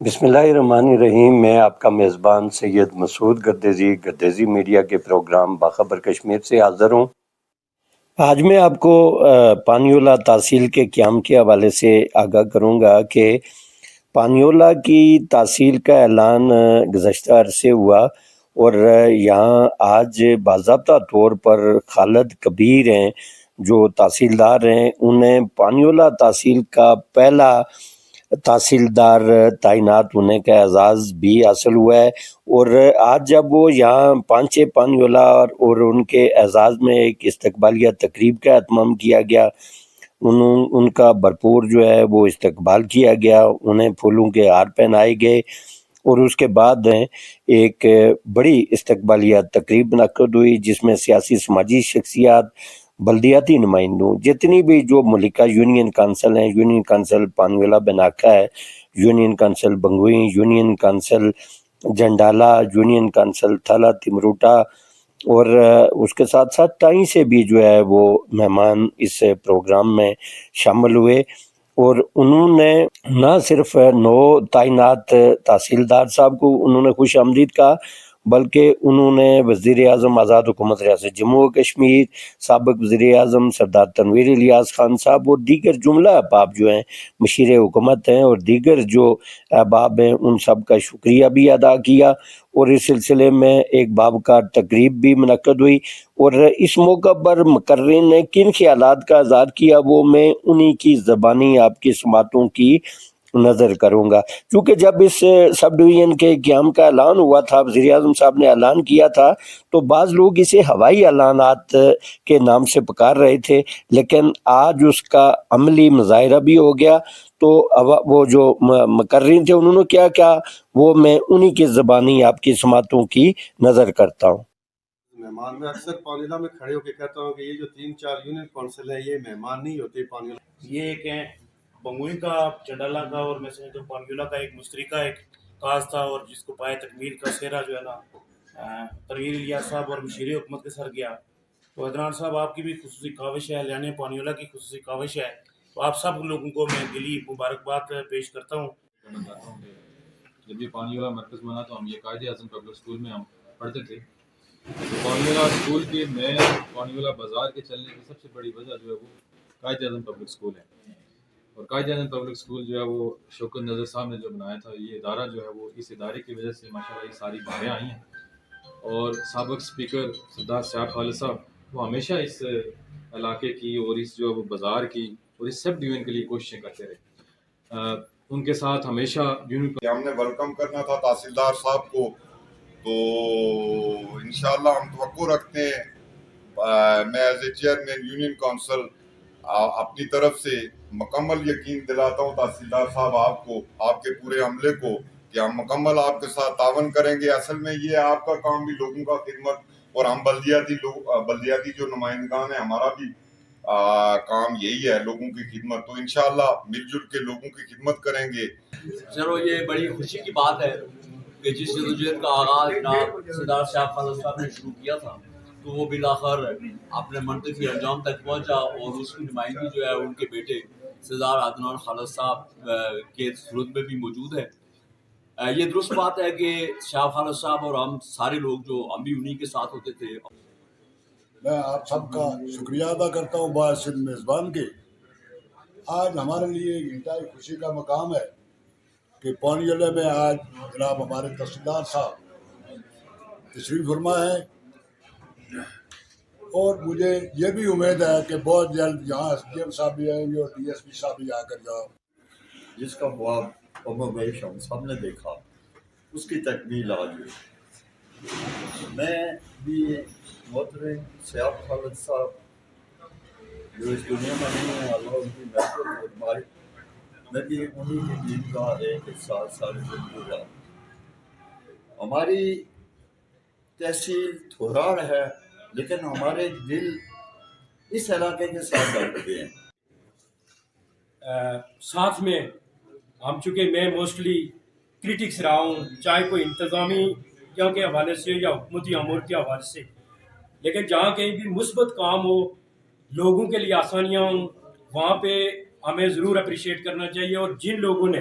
بسم اللہ الرحمن الرحیم۔ میں آپ کا میزبان سید مسعود گردیزی میڈیا کے پروگرام باخبر کشمیر سے حاضر ہوں۔ آج میں آپ کو پانیولہ تحصیل کے قیام کے حوالے سے آگاہ کروں گا کہ پانیولہ کی تحصیل کا اعلان گزشتہ عرصے ہوا اور یہاں آج باضابطہ طور پر خالد کبیر ہیں جو تحصیلدار ہیں، انہیں پانیولہ تحصیل کا پہلا تحصیلدار تعینات ہونے کا اعزاز بھی حاصل ہوا ہے۔ اور آج جب وہ یہاں پانچے پانیولہ اور ان کے اعزاز میں ایک استقبالیہ تقریب کا اہتمام کیا گیا، ان کا بھرپور جو ہے وہ استقبال کیا گیا، انہیں پھولوں کے ہار پہنائے گئے اور اس کے بعد ایک بڑی استقبالیہ تقریب منعقد ہوئی جس میں سیاسی سماجی شخصیات، بلدیاتی نمائندوں، جتنی بھی جو ملکہ یونین کانسل ہیں، یونین کانسل پانیولہ بناکا ہے، union council Bangoi, union council Jandala, union council Thala Tamrota اور اس کے ساتھ ساتھ ٹائیں سے بھی جو ہے وہ مہمان اس پروگرام میں شامل ہوئے اور انہوں نے نہ صرف نو تعینات تحصیلدار صاحب کو انہوں نے خوش آمدید کہا، بلکہ انہوں نے وزیر اعظم آزاد حکومت ریاست جموں و کشمیر، سابق وزیر اعظم سردار تنویر الیاس خان صاحب اور دیگر جملہ احباب جو ہیں، مشیر حکومت ہیں اور دیگر جو احباب ہیں، ان سب کا شکریہ بھی ادا کیا اور اس سلسلے میں ایک باوقار تقریب بھی منعقد ہوئی۔ اور اس موقع پر مقررین نے کن خیالات کا اظہار کیا وہ میں انہی کی زبانی آپ کی سماعتوں کی نظر کروں گا، کیونکہ جب اس سب ڈویژن کے قیام کا اعلان ہوا تھا، وزیر اعظم صاحب نے اعلان کیا تھا، تو بعض لوگ اسے ہوائی اعلانات کے نام سے پکار رہے تھے، لیکن آج اس کا عملی مظاہرہ بھی ہو گیا۔ تو وہ جو مقررین تھے انہوں نے کیا کیا وہ میں انہی کی زبانی آپ کی سماعتوں کی نظر کرتا ہوں۔ مہمان میں اکثر پانیولہ میں کھڑے ہو کے کہتا ہوں کہ یہ جو 3-4 یونین کونسل ہے یہ مہمان نہیں ہوتے پانیولہ، یہ ایک ہے بنگوئی کا، چنڈالہ کا اور میں سمجھتا ہوں پانیولہ کا ایک مشترکہ ایک کاز تھا، اور جس کو پائے تکمیل کا سہرا جو ہے نا تنویر الیاس صاحب اور مشیر حکومت کے سر گیا۔ تو عدنان صاحب آپ کی بھی خصوصی کاوش ہے، اہلیان پانیولہ کی خصوصی کاوش ہے، تو آپ سب لوگوں کو میں دلی مبارکباد پیش کرتا ہوں۔ جب یہ پانیولہ مرکز بنا تو ہم یہ قائد اعظم پبلک اسکول میں ہم پڑھتے تھے۔ پانیولہ اسکول کے میں پانیولہ بازار کے چلنے کی سب سے بڑی وجہ جو ہے وہ قائد اعظم پبلک اسکول ہے، اور قائد اعظم پبلک اسکول جو ہے وہ شوکت نظر صاحب نے جو بنایا تھا، یہ ادارہ جو ہے وہ اس ادارے کی وجہ سے ماشاءاللہ یہ ساری باتیں آئی ہیں۔ اور سابق اسپیکر سردار سیاف خالد صاحب وہ ہمیشہ اس علاقے کی اور اس جو ہے وہ بازار کی اور اس سب ڈویژن کے لیے کوششیں کرتے رہے۔ ان کے ساتھ ہمیشہ ہم نے ویلکم کرنا تھا تحصیلدار صاحب کو، تو انشاءاللہ ہم توقع رکھتے ہیں، میں as a chairman union council اپنی طرف سے مکمل یقین دلاتا ہوں تحصیلدار صاحب آپ کو، آپ کے پورے عملے کو، کہ ہم مکمل آپ کے ساتھ تعاون کریں گے۔ اصل میں یہ آپ کا کام بھی لوگوں کا خدمت، اور ہم بلدیاتی جو نمائندگان ہیں ہمارا بھی کام یہی ہے، لوگوں کی خدمت، تو انشاءاللہ مل جل کے لوگوں کی خدمت کریں گے۔ چلو یہ بڑی خوشی کی بات ہے کہ جس جدوجہد کا آغاز جناب سردار سیاف خالد صاحب نے شروع کیا تھا تو وہ بالآخر اپنے منطقی انجام تک پہنچا، اور اس کی نمائندگی جو ہے ان کے بیٹے سردار عدنان خالد صاحب کے صورت میں بھی موجود ہے۔ یہ درست بات ہے کہ سیاف خالد صاحب اور ہم سارے لوگ جو ہم بھی انہی کے ساتھ ہوتے تھے۔ میں آپ سب کا شکریہ ادا کرتا ہوں باعث میزبان کے۔ آج ہمارے لیے انتہائی خوشی کا مقام ہے کہ پانیولہ میں آج جناب ہمارے تحصیلدار صاحب تشریف فرما ہے، اور مجھے یہ بھی امید ہے کہ بہت جلد یہاں ایس ڈی ایم صاحب بھی آئیں گے اور ڈی ایس پی صاحب بھی آ کر جاؤ، جس کا خواب کموبیش ہم سب نے دیکھا، اس کی تکمیل آج ہوئی۔ میں بھی محترم سیاف خالد صاحب جو اس دنیا میں نہیں ہے، اللہ ان کی مغفرت فرمائے، میں بھی انہی کی دین کا ایک حصہ ساری زندگی رہا۔ ہماری تحصیل تھوران ہے لیکن ہمارے دل اس علاقے کے ساتھ جڑ چکے ہیں۔ ساتھ میں ہم چونکہ میں موسٹلی کریٹکس رہا ہوں، چاہے کوئی انتظامی کے حوالے سے یا حکومتی امور کے حوالے سے، لیکن جہاں کہیں بھی مثبت کام ہو، لوگوں کے لیے آسانیاں ہوں، وہاں پہ ہمیں ضرور اپریشیٹ کرنا چاہیے۔ اور جن لوگوں نے